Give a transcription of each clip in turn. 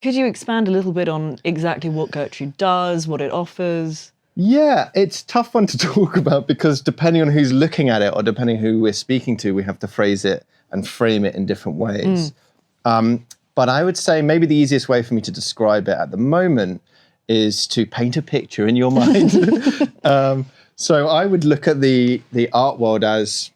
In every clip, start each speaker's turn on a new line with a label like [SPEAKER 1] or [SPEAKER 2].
[SPEAKER 1] Could you expand a little bit on exactly what Gertrude does, what it offers?
[SPEAKER 2] Yeah, it's a tough one to talk about because depending on who's looking at it or depending who we're speaking to, we have to phrase it and frame it in different ways. But I would say maybe the easiest way for me to describe it at the moment is to paint a picture in your mind. So I would look at the art world as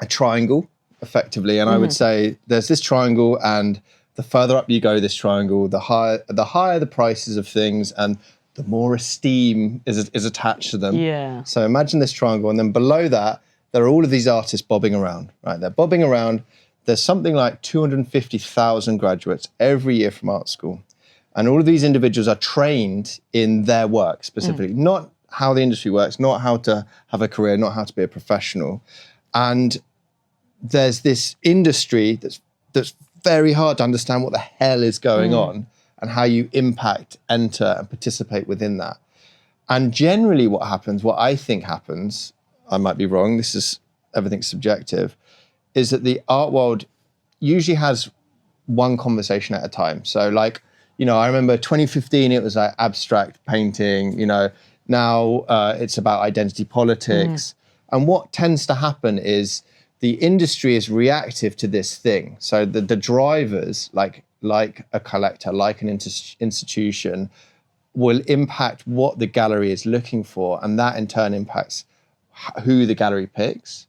[SPEAKER 2] a triangle, effectively, and I would say there's this triangle, and the further up you go this triangle, the higher the prices of things, and the more esteem is attached to them.
[SPEAKER 1] Yeah.
[SPEAKER 2] So imagine this triangle, and then below that, there are all of these artists bobbing around, right? They're bobbing around. There's something like 250,000 graduates every year from art school. And all of these individuals are trained in their work specifically, not how the industry works, not how to have a career, not how to be a professional. And there's this industry that's very hard to understand what the hell is going on and how you impact, enter, and participate within that. And generally what happens, what I think happens, I might be wrong, this is everything's subjective, is that the art world usually has one conversation at a time. So like, I remember 2015, it was like abstract painting, now it's about identity politics. And what tends to happen is the industry is reactive to this thing. So the drivers, like a collector, like an institution, will impact what the gallery is looking for. And that in turn impacts who the gallery picks.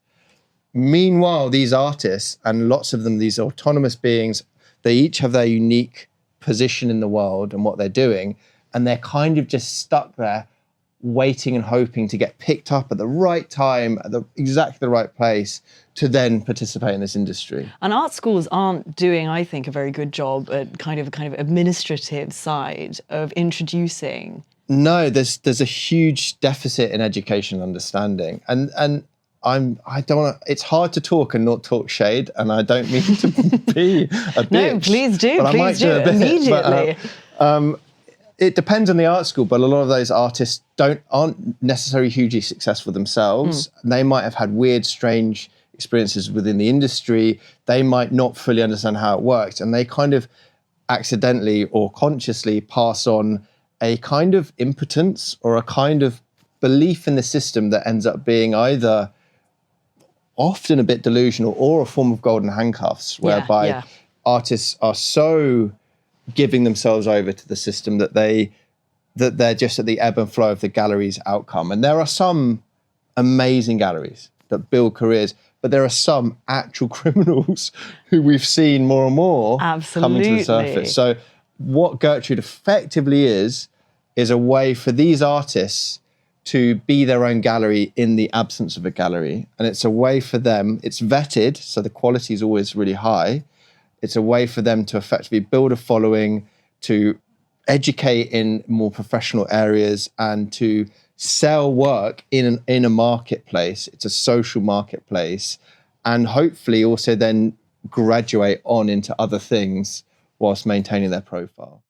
[SPEAKER 2] Meanwhile, these artists, and lots of them, these autonomous beings, they each have their unique position in the world and what they're doing. And they're kind of just stuck there waiting and hoping to get picked up at the right time, at exactly the right place to then participate in this industry.
[SPEAKER 1] And art schools aren't doing, I think, a very good job at kind of administrative side of introducing.
[SPEAKER 2] No, there's a huge deficit in education and understanding. And I don't want to, it's hard to talk and not talk shade, and I don't mean to be a bitch.
[SPEAKER 1] No, please do,
[SPEAKER 2] but
[SPEAKER 1] please do, immediately.
[SPEAKER 2] But, it depends on the art school, but a lot of those artists aren't necessarily hugely successful themselves. They might have had weird, strange experiences within the industry. They might not fully understand how it works, and they kind of accidentally or consciously pass on a kind of impotence or a kind of belief in the system that ends up being either often a bit delusional or a form of golden handcuffs, whereby artists are so giving themselves over to the system that they're just at the ebb and flow of the gallery's outcome. And there are some amazing galleries that build careers, but there are some actual criminals who we've seen more and more coming to the surface. So what Gertrude effectively is a way for these artists to be their own gallery in the absence of a gallery. And it's a way for them, it's vetted, so the quality is always really high. It's a way for them to effectively build a following, to educate in more professional areas, and to sell work in a marketplace. It's a social marketplace, and hopefully also then graduate on into other things whilst maintaining their profile.